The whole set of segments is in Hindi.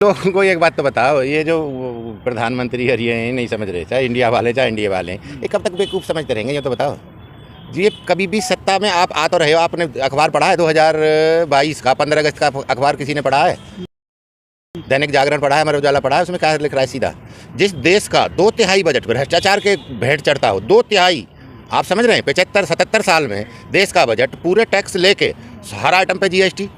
लोगों को एक बात तो बताओ, ये जो प्रधानमंत्री और ये नहीं समझ रहे, चाहे इंडिया वाले चाहे इंडिया वाले, ये कब तक बेवकूफ़ समझते रहेंगे? ये तो बताओ। ये कभी भी सत्ता में आप आ तो रहे हो। आपने अखबार पढ़ा है 2022 का 15 अगस्त का अखबार किसी ने पढ़ा है? दैनिक जागरण पढ़ा है, अमर उजाला पढ़ा है? उसमें क्या लिख रहा है सीधा? जिस देश का 2/3 बजट भ्रष्टाचार के भेंट चढ़ता हो, 2/3, आप समझ रहे हैं? 75-77 साल में देश का बजट पूरे टैक्स लेके हर आइटम पे जीएसटी,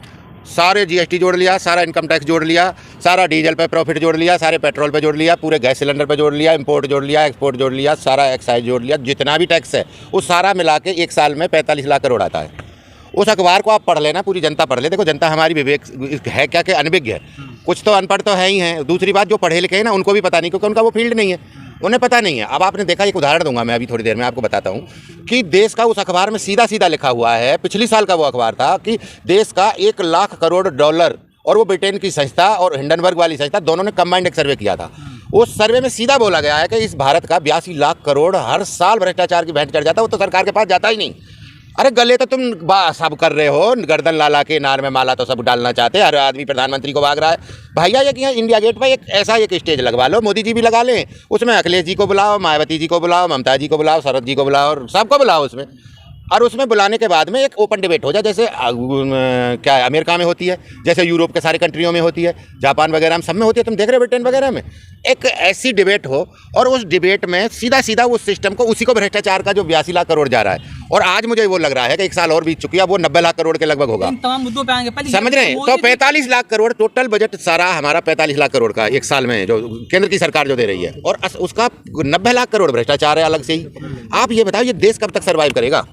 सारे जीएसटी जोड़ लिया, सारा इनकम टैक्स जोड़ लिया, सारा डीजल पे प्रॉफिट जोड़ लिया, सारे पेट्रोल पे जोड़ लिया, पूरे गैस सिलेंडर पे जोड़ लिया, इंपोर्ट जोड़ लिया, एक्सपोर्ट जोड़ लिया, सारा एक्साइज जोड़ लिया, जितना भी टैक्स है वो सारा मिला के एक साल में 45 लाख करोड़ आता है। उस अखबार को आप पढ़ लेना, पूरी जनता पढ़ ले। देखो जनता हमारी विवेक है क्या कि अनभिज्ञ है, कुछ तो अनपढ़ तो है ही हैं। दूसरी बात, जो पढ़े लिखे हैं ना उनको भी पता नहीं, क्योंकि उनका वो फील्ड नहीं है, उन्हें पता नहीं है। अब आपने देखा, एक उदाहरण दूंगा मैं अभी थोड़ी देर में आपको बताता हूँ कि देश का उस अखबार में सीधा सीधा लिखा हुआ है, पिछली साल का वो अखबार था, कि देश का 1 लाख करोड़ डॉलर, और वो ब्रिटेन की संस्था और हिंडनबर्ग वाली संस्था दोनों ने कंबाइंड एक सर्वे किया था। उस सर्वे में सीधा बोला गया है कि इस भारत का 82 लाख करोड़ हर साल भ्रष्टाचार की भेंट चढ़ जाता है, वो तो सरकार के पास जाता ही नहीं। अरे गले तो तुम सब कर रहे हो, गर्दन लाला के नार में माला तो सब डालना चाहते हैं, हर आदमी प्रधानमंत्री को भाग रहा है। भैया ये कि इंडिया गेट पर एक ऐसा एक स्टेज लगवा लो, मोदी जी भी लगा लें, उसमें अखिलेश जी को बुलाओ, मायावती जी को बुलाओ, ममता जी को बुलाओ, शरद जी को बुलाओ, और सबको बुलाओ उसमें। और उसमें बुलाने के बाद में एक ओपन डिबेट हो जाए, जैसे क्या है अमेरिका में होती है, जैसे यूरोप के सारे कंट्रियों में होती है, जापान वगैरह में सब में होती है, तुम देख रहे हो ब्रिटेन वगैरह में। एक ऐसी डिबेट हो और उस डिबेट में सीधा सीधा उस सिस्टम को, उसी को भ्रष्टाचार का जो 82 लाख करोड़ जा रहा है, और आज मुझे वो लग रहा है कि 1 साल और बीत चुकी है, वो 90 लाख करोड़ के लगभग होगा। तमाम मुद्दों पे आएंगे, समझ रहे हैं? तो 45 लाख करोड़ टोटल बजट सारा हमारा 45 लाख करोड़ का एक साल में जो केंद्र की सरकार जो दे रही है, और उसका 90 लाख करोड़ भ्रष्टाचार है अलग से ही। आप ये बताओ, ये देश कब तक सर्वाइव करेगा?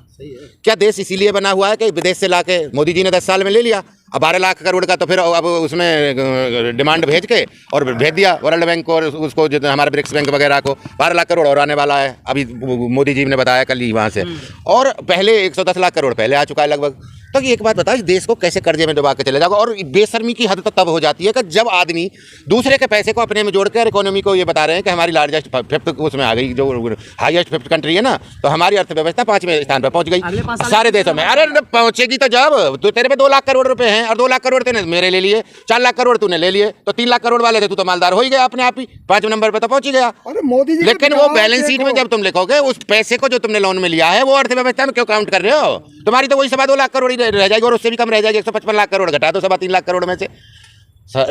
क्या देश इसीलिए बना हुआ है कि विदेश से लाके मोदी जी ने 10 साल में ले लिया? अब 12 लाख करोड़ का तो फिर अब उसमें डिमांड भेज के और भेज दिया वर्ल्ड बैंक को, और उसको हमारे ब्रिक्स बैंक वगैरह को 12 लाख करोड़ और आने वाला है, अभी मोदी जी ने बताया कल ही वहाँ से। और पहले 110 लाख करोड़ पहले आ चुका है लगभग। तो एक बात बताओ, इस देश को कैसे कर्जे में डुबा के चले जाओगे? और बेशर्मी की हद तब हो जाती है कि जब आदमी दूसरे के पैसे को अपने में जोड़कर इकोनॉमी को ये बता रहे हैं कि हमारी लार्जेस्ट 5th उसमें आ गई, जो हाईएस्ट 5th कंट्री है ना, तो हमारी अर्थव्यवस्था 5वें स्थान पर पहुंच गई सारे देशों में। अरे पहुंचेगी तो जब तो तेरे पे 2 लाख करोड़ रुपए हैं, और 2 लाख करोड़ तूने मेरे ले लिए, 4 लाख करोड़ तूने ले लिए, तो 3 लाख करोड़ वाले थे, तू तो मालदार हो ही गया अपने आप ही, 5वें नंबर पर तो पहुंच ही गया। लेकिन वो बैलेंस शीट में जब तुम लिखोगे, उस पैसे को जो तुमने लोन में लिया है वो अर्थव्यवस्था में क्यों काउंट कर रहे हो? तुम्हारी तो वही 2.25 लाख करोड़ ही रह जाएगी, और उससे भी कम रह जाएगी। 155 लाख करोड़ घटा दो 3.25 लाख करोड़ में से,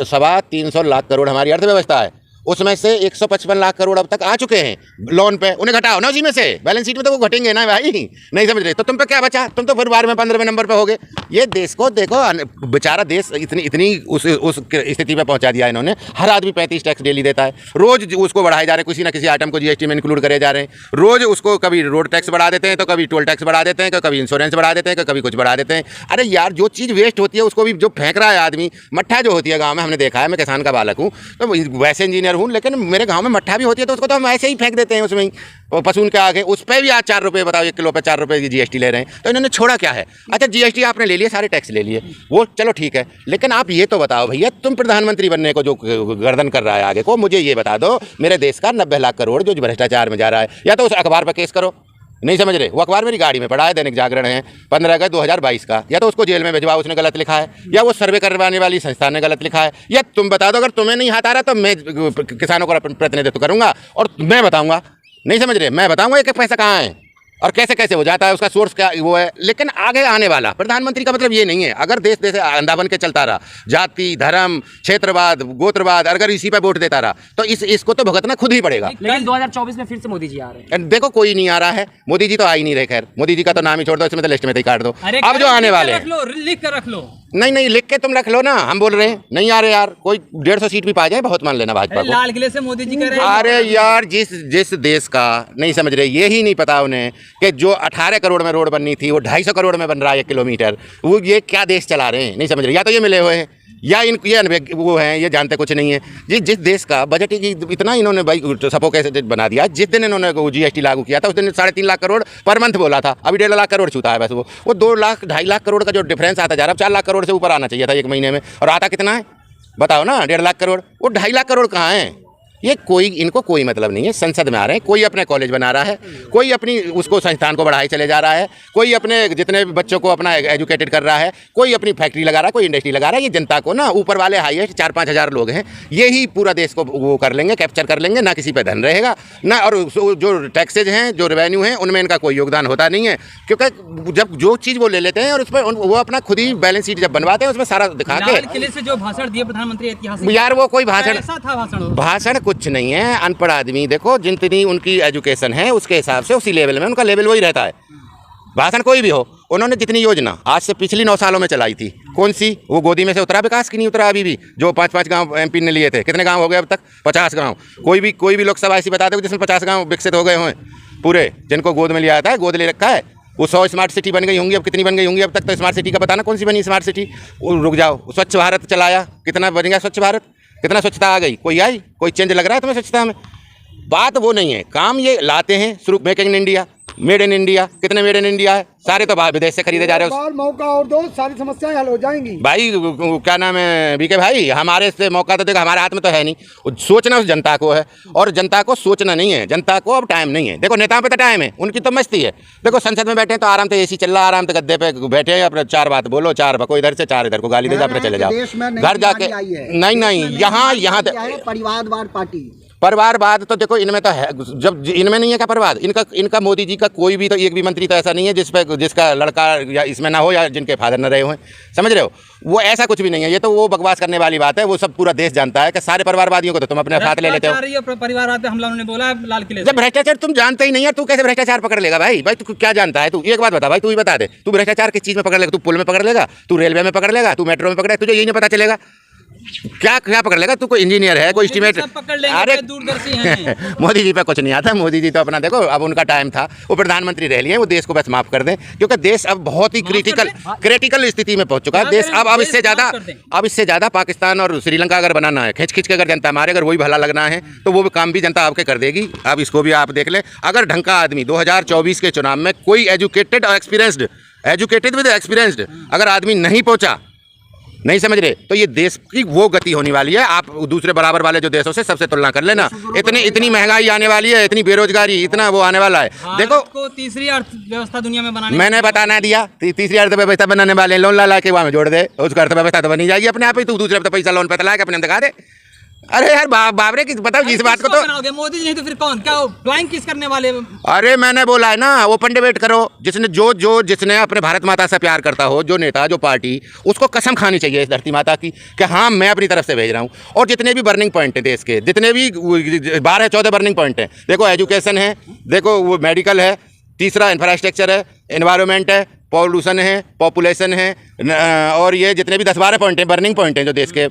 350 लाख करोड़ हमारी अर्थव्यवस्था है, उसमें से 155 लाख करोड़ अब तक आ चुके हैं लोन पे, उन्हें घटाओ ना उसी में से। बैलेंस शीट में तो वो घटेंगे ना भाई, नहीं समझ रहे? तो तुम पे क्या बचा? तुम तो फिर 12वें 15वें नंबर पे हो गए। ये देश को देखो, बेचारा देश इतनी उस स्थिति में पहुंचा दिया इन्होंने। हर आदमी 35 टैक्स डेली देता है, रोज उसको बढ़ाए जा रहे हैं, किसी ना किसी आइटम को जीएसटी में इंक्लूड करे जा रहे हैं, रोज उसको कभी रोड टैक्स बढ़ा देते हैं, तो कभी टोल टैक्स बढ़ा देते हैं, तो कभी इंश्योरेंस बढ़ा देते हैं, तो कभी कुछ बढ़ा देते हैं। अरे यार, जो चीज़ वेस्ट होती है उसको भी जो फेंक रहा है आदमी। मट्ठा जो होती है गाँव में, हमने देखा है, मैं किसान का बालक हूँ तो वैसे इंजीनियर हूँ, लेकिन मेरे गांव में मट्ठा भी होती है तो उसको तो हम ऐसे ही फेंक देते हैं उसमें ही, पशुओं के आगे। उस पर भी आज 4 रुपये, बताओ 1 किलो पे 4 रुपये की जीएसटी ले रहे हैं। तो इन्होंने छोड़ा क्या है? अच्छा, जीएसटी आपने ले लिया, सारे टैक्स ले लिए, वो चलो ठीक है, लेकिन आप ये तो बताओ भैया, तुम प्रधानमंत्री बनने को जो गर्दन कर रहा है आगे को, मुझे ये बता दो, मेरे देश का 90 लाख करोड़ जो भ्रष्टाचार में जा रहा है, या तो उस अखबार पर केस करो, नहीं समझ रहे? वो अखबार मेरी गाड़ी में पड़ा है, दैनिक जागरण है, 15 अगस्त 2022 का, या तो उसको जेल में भिजवाओ, उसने गलत लिखा है, या वो सर्वे करवाने वाली संस्था ने गलत लिखा है, या तुम बता दो। अगर तुम्हें नहीं हाथ आ रहा तो मैं किसानों का प्रतिनिधित्व करूंगा और मैं बताऊंगा, नहीं समझ रहे? मैं बताऊंगा एक पैसा कहाँ है और कैसे कैसे हो जाता है, उसका सोर्स क्या वो है। लेकिन आगे आने वाला प्रधानमंत्री का मतलब ये नहीं है। अगर देश देश अंधा बन के चलता रहा, जाति धर्म क्षेत्रवाद गोत्रवाद, अगर इसी पे वोट देता रहा, तो इसको तो भुगतना खुद ही पड़ेगा। लेकिन 2024 में फिर से मोदी जी आ रहे हैं। देखो, कोई नहीं आ रहा है, मोदी जी तो आ ही नहीं रहे। खैर, मोदी जी का तो नाम ही छोड़ दो, इसमें तो लिस्ट में ही काट दो। अब जो आने वाले हैं, लिख कर रख लो। नहीं लिख के तुम रख लो ना, हम बोल रहे हैं नहीं आ रहे यार, कोई 150 सीट भी पा जाए बहुत मान लेना भाजपा को। लाल किले से मोदी जी कह रहे हैं। अरे यार, जिस देश का, नहीं समझ रहे, ये ही नहीं पता उन्हें कि जो 18 करोड़ में रोड बननी थी वो 250 करोड़ में बन रहा है 1 किलोमीटर। वो ये क्या देश चला रहे हैं, नहीं समझ रहे? या तो ये मिले हुए हैं, या ये वो हैं, ये जानते कुछ नहीं है। जिस देश का बजट इतना इन्होंने भाई सपो कैसे बना दिया। जिस दिन इन्होंने जीएसटी लागू किया था उस दिन 3.5 लाख करोड़ पर मंथ बोला था, अभी 1.5 लाख करोड़ छूता है बस। वो 2 लाख 2.5 लाख करोड़ का जो डिफरेंस आता जा रहा है, 4 लाख करोड़ से ऊपर आना चाहिए था 1 महीने में, और आता कितना है बताओ ना? 1.5 लाख करोड़। वो 2.5 लाख करोड़ कहाँ है? ये कोई इनको कोई मतलब नहीं है। संसद में आ रहे हैं, कोई अपने कॉलेज बना रहा है, कोई अपनी उसको संस्थान को बढ़ाई चले जा रहा है, कोई अपने जितने भी बच्चों को अपना एजुकेटेड कर रहा है, कोई अपनी फैक्ट्री लगा रहा है, कोई इंडस्ट्री लगा रहा है। ये जनता को ना ऊपर वाले हाईएस्ट 4-5 हज़ार लोग हैं, यही पूरा देश को वो कर लेंगे, कैप्चर कर लेंगे। ना किसी पे धन रहेगा ना, और जो टैक्सेज हैं, जो रेवेन्यू हैं, उनमें इनका कोई योगदान होता नहीं है। क्योंकि जब जो चीज़ वो ले लेते हैं और उसमें वो अपना खुद ही बैलेंस शीट जब बनवाते हैं उसमें सारा दिखा के। लाल किले से जो भाषण दिए प्रधानमंत्री ऐतिहासिक, यार वो कोई भाषण, ऐसा था भाषण कुछ नहीं है। अनपढ़ आदमी देखो, जितनी उनकी एजुकेशन है उसके हिसाब से उसी लेवल में उनका लेवल वही रहता है। भाषण कोई भी हो, उन्होंने जितनी योजना आज से पिछली 9 सालों में चलाई थी, कौन सी वो गोदी में से उतरा? विकास की नहीं उतरा अभी भी। जो 5-5 गांव एमपी ने लिए थे, कितने गांव हो गए अब तक? 50 गांव। कोई भी लोकसभा ऐसी बता दो जिसमें 50 गांव विकसित हो गए हों पूरे, जिनको गोद में लिया जाता है, गोद ले रखा है। वो 100 स्मार्ट सिटी बन गई होंगी, अब कितनी बन गई होंगी अब तक? तो स्मार्ट सिटी का बताना कौन सी बनी स्मार्ट सिटी? रुक जाओ। स्वच्छ भारत चलाया, कितना बन गया स्वच्छ भारत? कितना स्वच्छता आ गई? कोई आई? कोई चेंज लग रहा है तुम्हें स्वच्छता में? बात वो नहीं है, काम ये लाते हैं शुरू make in India, made in India. कितने मेड इन इंडिया है? सारे तो बाहर विदेश से खरीदे जा रहे हो। मौका और दो, सारी समस्याएं हल हो जाएंगी। भाई क्या नाम है बीके भाई, हमारे से मौका तो देखो, हमारे हाथ में तो है नहीं। सोचना उस जनता को है, और जनता को सोचना नहीं है। जनता को अब टाइम नहीं है। देखो नेताओं पे तो टाइम है, उनकी तो मस्ती है। देखो संसद में बैठे हैं तो आराम से एसी चल रहा है, आराम से गद्दे पे बैठे हैं, अपने 4 बात बोलो, 4 बको इधर से, 4 इधर को गाली दे दो, अपने चले जाओ घर जाके। नहीं यहाँ परिवारवाद पार्टी, परिवारवाद तो देखो इनमें तो है, जब इनमें नहीं है क्या परिवार? इनका मोदी जी का कोई भी तो एक भी मंत्री तो ऐसा नहीं है जिसका लड़का या इसमें ना हो, या जिनके फादर न रहे हो, समझ रहे हो? वो ऐसा कुछ भी नहीं है। ये तो वो बकवास करने वाली बात है। वो सब पूरा देश जानता है कि सारे परिवारवादियों को तो तुम अपने साथ ले लेते हो। परिवारवाद पे हमला उन्होंने बोला लाल किले जब भ्रष्टाचार तुम जानते ही नहीं है, तू कैसे भ्रष्टाचार पकड़ लेगा? भाई तू क्या जानता है? तू एक बात बता भाई, तू ही बता दे, तू भ्रष्टाचार किस चीज़ में पकड़ लेगा? तू पुल में पकड़ लेगा, तू रेलवे में पकड़ लेगा, तू मेट्रो में पकड़ लेगा, तुझे यही नहीं पता चलेगा क्या पकड़ लेगा? तू कोई इंजीनियर है, कोई एस्टिमेट? अरे दूरदर्शी हैं। मोदी जी पे कुछ नहीं आता। मोदी जी तो अपना देखो, अब उनका टाइम था, वो प्रधानमंत्री रह लिए, वो देश को बस माफ कर दें, क्योंकि देश अब बहुत ही क्रिटिकल स्थिति में पहुंच चुका है देश। अब इससे ज़्यादा पाकिस्तान और श्रीलंका अगर बनाना है, खींच के अगर जनता मारे, अगर वही भला लगना है तो वो भी काम भी जनता आपके कर देगी। अब इसको भी आप देख लें। अगर ढंग का आदमी 2024 के चुनाव में कोई एजुकेटेड विद एक्सपीरियंस्ड अगर आदमी नहीं पहुंचा, नहीं समझ रहे, तो ये देश की वो गति होने वाली है। आप दूसरे बराबर वाले जो देशों से सबसे तुलना कर लेना। इतनी महंगाई आने वाली है, इतनी बेरोजगारी, इतना वो आने वाला है। देखो को तीसरी अर्थव्यवस्था दुनिया में बनाने, मैंने बताना दिया, तीसरी अर्थव्यवस्था बनाने वाले लोन ला के वहाँ में जोड़ दे, उसका अर्थव्यवस्था तो बनी जाएगी अपने आप ही। तू दूसरे पे पैसा लोन पे ला के अपने दिखा दे। अरे यार बाबरे की बताओ इस बात को तो। मोदी जी नहीं तो फिर कौन? क्या ड्राइंग किस करने वाले? अरे मैंने बोला है ना, ओपन डिबेट करो। जिसने अपने भारत माता से प्यार करता हो, जो नेता, जो पार्टी, उसको कसम खानी चाहिए इस धरती माता की कि हाँ मैं अपनी तरफ से भेज रहा हूँ। और जितने भी बर्निंग पॉइंट हैं देश के, जितने भी 12-14 बर्निंग पॉइंट हैं, देखो एजुकेशन है, देखो वो मेडिकल है, तीसरा इंफ्रास्ट्रक्चर है, एनवायरनमेंट है, पॉल्यूशन है, पॉपुलेशन है, और ये जितने भी 10-12 पॉइंट हैं, बर्निंग पॉइंट हैं जो देश के